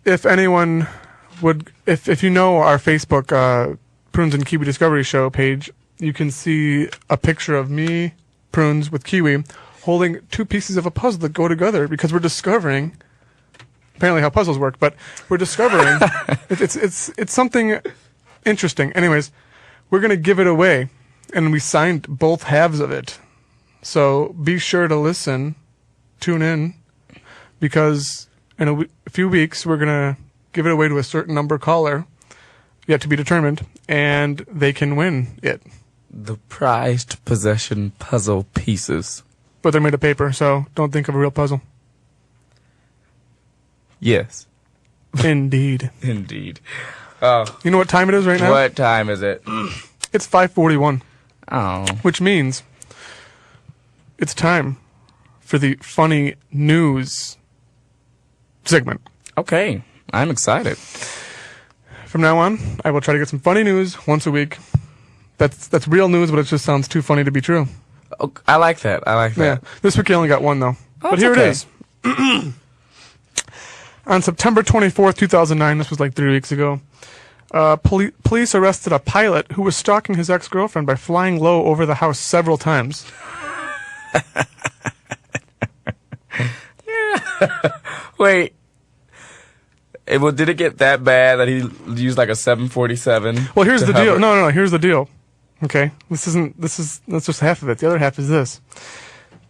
If anyone would, if you know our Facebook Prunes and Kiwi Discovery Show page, you can see a picture of me, Prunes, with Kiwi, holding two pieces of a puzzle that go together because we're discovering, apparently how puzzles work, but we're discovering it's something interesting. Anyways, we're going to give it away, and we signed both halves of it. So be sure to listen, tune in, because in a few weeks we're going to give it away to a certain number caller, yet to be determined, and they can win it. The prized possession puzzle pieces. But they're made of paper, so don't think of a real puzzle. Yes. Indeed. Indeed. You know what time it is right now? What time is it? It's 5:41. Oh. Which means it's time for the funny news segment. Okay. I'm excited. From now on, I will try to get some funny news once a week. That's real news, but it just sounds too funny to be true. Oh, I like that. I like that. Yeah. This week you only got one, though. Oh, but here okay. it is. On September 24th, 2009, this was like 3 weeks ago, police arrested a pilot who was stalking his ex-girlfriend by flying low over the house several times. Wait. Well, did it get that bad that he used like a 747? Well, here's the deal. hover? No, here's the deal. Okay? That's just half of it. The other half is this.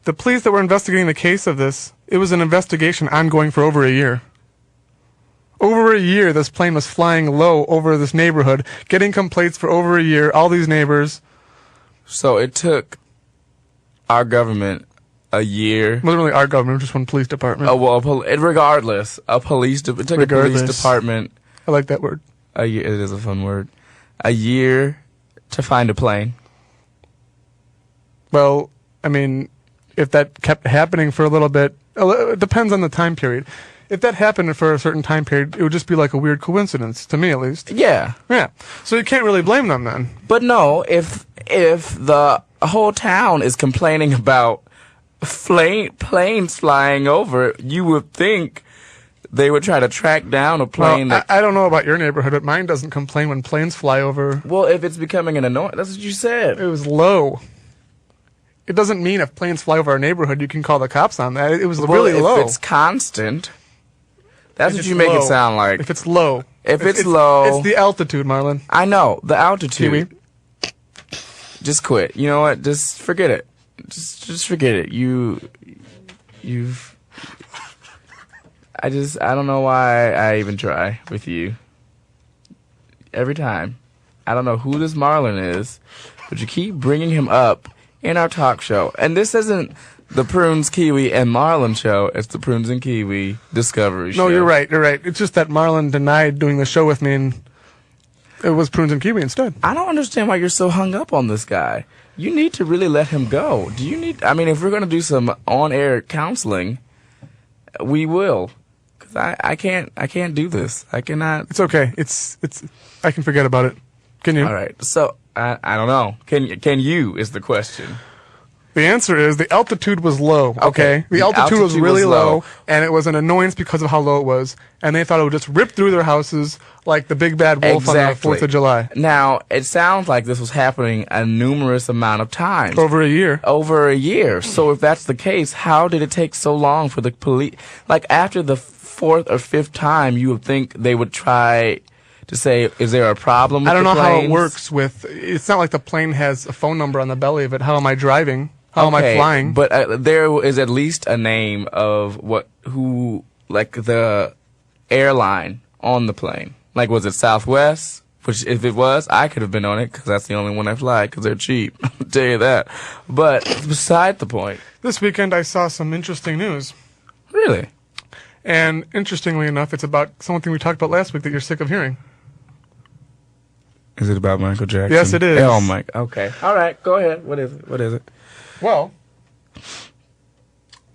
The police that were investigating the case of this, it was an investigation ongoing for over a year. Over a year, this plane was flying low over this neighborhood, getting complaints for over a year, all these neighbors. So it took our government a year. It wasn't really our government, it was just one police department. Oh, well, regardless, it took a police department I like that word. a year. It is a fun word. A year to find a plane. Well, I mean, if that kept happening for a little bit, it depends on the time period. If that happened for a certain time period, it would just be like a weird coincidence, to me at least. Yeah. Yeah. So you can't really blame them then. But no, if the whole town is complaining about planes flying over, you would think they would try to track down a plane. Well, I don't know about your neighborhood, but mine doesn't complain when planes fly over. Well, if it's becoming an annoyance, that's what you said. It was low. It doesn't mean if planes fly over our neighborhood, you can call the cops on that. It was really low. If it's constant, that's If what it's you make low. it sound like. If it's low. If it's low. It's the altitude, Marlon. I know, the altitude. Kiwi. Just quit. You know what? Just forget it. Just forget it. I don't know why I even try with you. Every time. I don't know who this Marlon is, but you keep bringing him up in our talk show. And this isn't the Prunes, Kiwi, and Marlon show. It's the Prunes and Kiwi Discovery show. No, you're right. It's just that Marlon denied doing the show with me, and it was Prunes and Kiwi instead. I don't understand why you're so hung up on this guy. You need to really let him go. If we're going to do some on-air counseling, we will. Because I can't do this. I cannot. It's okay. I can forget about it. Can you? All right. So, I don't know. Can you is the question. The answer is the altitude was low, okay? The altitude was really low, and it was an annoyance because of how low it was. And they thought it would just rip through their houses like the big bad wolf on the 4th of July. Now, it sounds like this was happening a numerous amount of times. Over a year. Over a year. So if that's the case, how did it take so long for the police? Like, after the 4th or 5th time, you would think they would try to say, is there a problem with I don't know how it planes? works with, it's not like the plane has a phone number on the belly of it. How am I driving? How am I flying? But there is at least a name of the airline on the plane. Like, was it Southwest? Which, if it was, I could have been on it because that's the only one I fly because they're cheap. I'll tell you that. But beside the point. This weekend I saw some interesting news. Really? And interestingly enough, it's about something we talked about last week that you're sick of hearing. Is it about Michael Jackson? Yes, it is. Oh, my. Okay. All right. Go ahead. What is it? What is it? Well,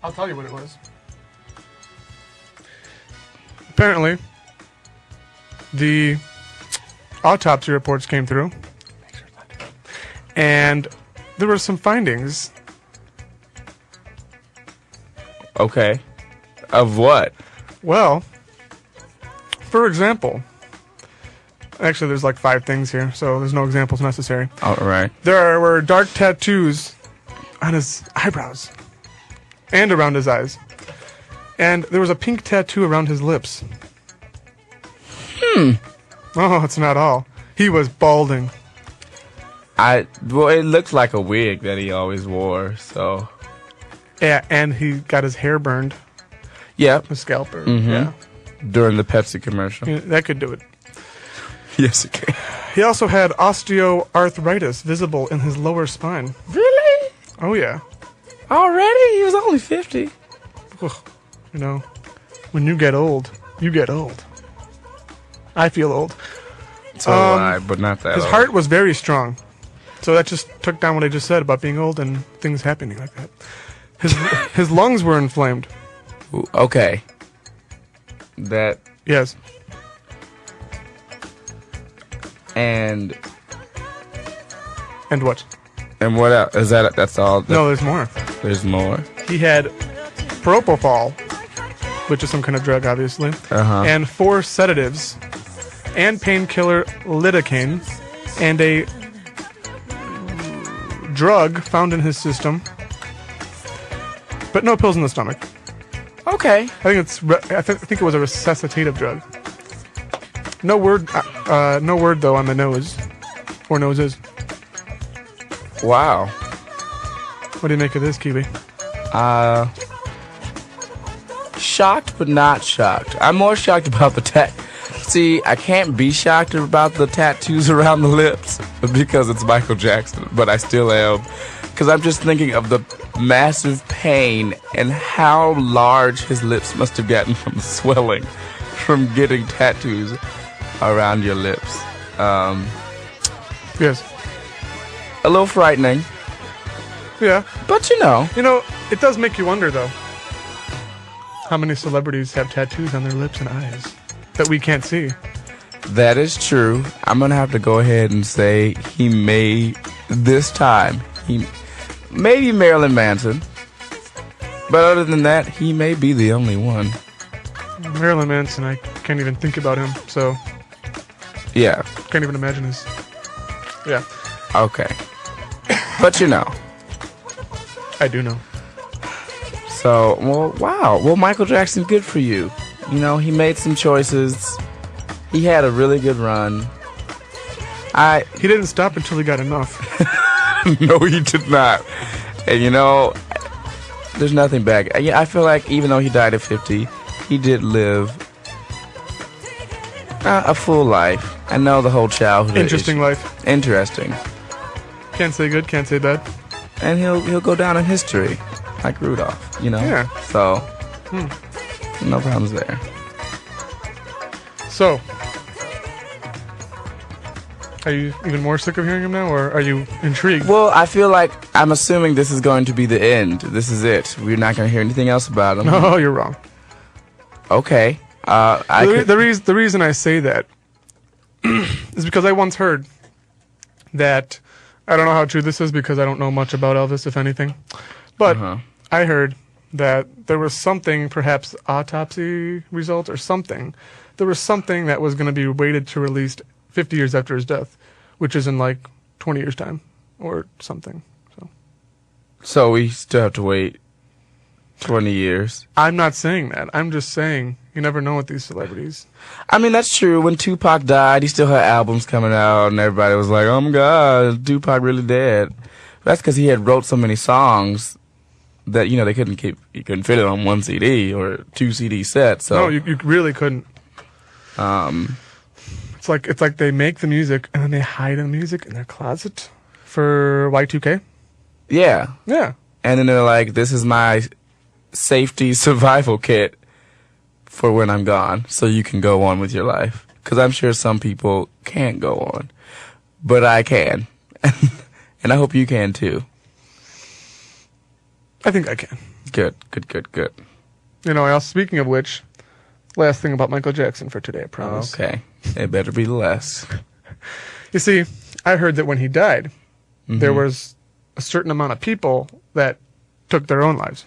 I'll tell you what it was. Apparently, the autopsy reports came through, and there were some findings. Okay. Of what? Well, For example, actually, there's like 5 things here, so there's no examples necessary. All right. There were dark tattoos on his eyebrows and around his eyes. And there was a pink tattoo around his lips. Oh, it's not all. He was balding. Well, it looks like a wig that he always wore, so. Yeah, and he got his hair burned. Yep. His scalp burned. Mm-hmm. Yeah. During the Pepsi commercial. Yeah, that could do it. Yes, it can. He also had osteoarthritis visible in his lower spine. Really? Oh, yeah. Already? He was only 50. Ugh. You know, when you get old, you get old. I feel old. So do I, but not that His old. heart was very strong. So that just took down what I just said about being old and things happening like that. His lungs were inflamed. Ooh, okay. That. Yes. And what? And what else? Is that's all? No, there's more. There's more. He had propofol, which is some kind of drug, obviously, and 4 sedatives, and painkiller lidocaine, and a drug found in his system, but no pills in the stomach. Okay. I think it was a resuscitative drug. No word though on the nose, or noses. Wow. What do you make of this, Kiwi? Shocked, but not shocked. I'm more shocked about the See, I can't be shocked about the tattoos around the lips because it's Michael Jackson, but I still am. Because I'm just thinking of the massive pain and how large his lips must have gotten from the swelling from getting tattoos around your lips. Yes. A little frightening. Yeah. But you know, it does make you wonder, though. How many celebrities have tattoos on their lips and eyes that we can't see? that is true. I'm going to have to go ahead and say he may be Marilyn Manson. But other than that, he may be the only one. Marilyn Manson, I can't even think about him, so Yeah. can't even imagine his... Yeah, Okay. But you know. I do know. So, well, wow. Well, Michael Jackson, good for you. You know, he made some choices. He had a really good run. He didn't stop until he got enough. No, he did not. And you know, there's nothing back. I feel like even though he died at 50, he did live a full life. I know the whole childhood. Interesting life. Interesting. Can't say good, can't say bad. And he'll go down in history, like Rudolph. You know. Yeah. So, no problems there. So, are you even more sick of hearing him now, or are you intrigued? Well, I feel like I'm assuming this is going to be the end. This is it. We're not going to hear anything else about him. No, you're wrong. Okay. The reason I say that is because I once heard that, I don't know how true this is because I don't know much about Elvis, if anything, but I heard that there was something, perhaps autopsy results or something, there was something that was going to be waited to released 50 years after his death, which is in like 20 years' time or something. So we still have to wait 20 years. I'm not saying that. I'm just saying you never know with these celebrities. I mean, that's true. When Tupac died, he still had albums coming out, and everybody was like, oh my God, Tupac really dead. That's because he had wrote so many songs that, you know, he couldn't fit it on one CD or 2 CD sets. So. No, you really couldn't. It's like they make the music and then they hide the music in their closet for Y2K. Yeah. Yeah. And then they're like, this is my safety survival kit for when I'm gone, so you can go on with your life. Because I'm sure some people can't go on. But I can. And I hope you can too. I think I can. Good. You know, speaking of which, last thing about Michael Jackson for today, I promise. Okay. It better be less. You see, I heard that when he died, there was a certain amount of people that took their own lives.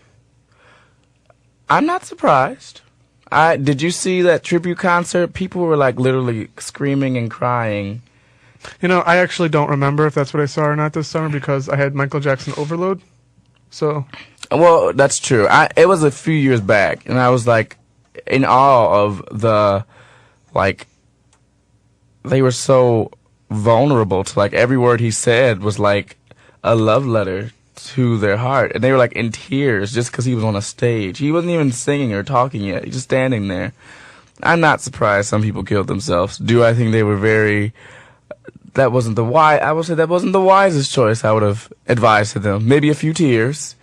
I'm not surprised. Did you see that tribute concert? People were like literally screaming and crying. You know, I actually don't remember if that's what I saw or not this summer because I had Michael Jackson overload. So, well, that's true. It was a few years back, and I was like in awe of the, like, they were so vulnerable to, like, every word he said was like a love letter to their heart, and they were like in tears just because he was on a stage. He wasn't even singing or talking yet. He's just standing there. I'm not surprised some people killed themselves. Do I think they were very? That wasn't the I would say that wasn't the wisest choice. I would have advised to them maybe a few tears,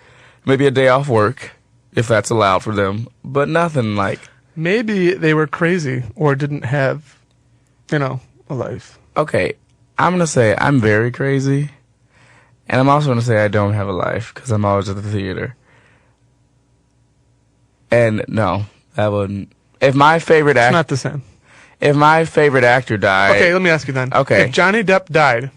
maybe a day off work if that's allowed for them, but nothing like. Maybe they were crazy or didn't have, you know, a life. Okay, I'm gonna say I'm very crazy. And I'm also going to say I don't have a life because I'm always at the theater. And no, that wouldn't. If my favorite actor. It's not the same. If my favorite actor died. Okay, let me ask you then. Okay. If Johnny Depp died,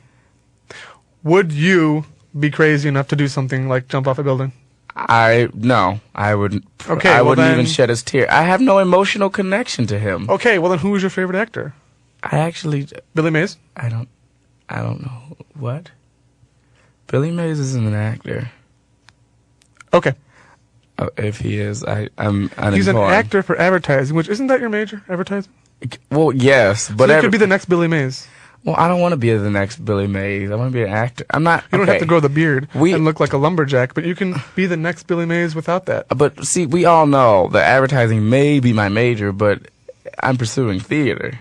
would you be crazy enough to do something like jump off a building? No, I wouldn't. Okay, I well wouldn't then, even shed his tear. I have no emotional connection to him. Okay, well then who was your favorite actor? I actually. Billy Mays? I don't know. What? Billy Mays isn't an actor. Okay. Oh, if he is, I'm uninformed. He's an actor for advertising, which isn't that your major, advertising? Well, yes, but so you could be the next Billy Mays. Well, I don't want to be the next Billy Mays. I want to be an actor. I'm not. You don't have to grow the beard and look like a lumberjack, but you can be the next Billy Mays without that. But see, we all know that advertising may be my major, but I'm pursuing theater.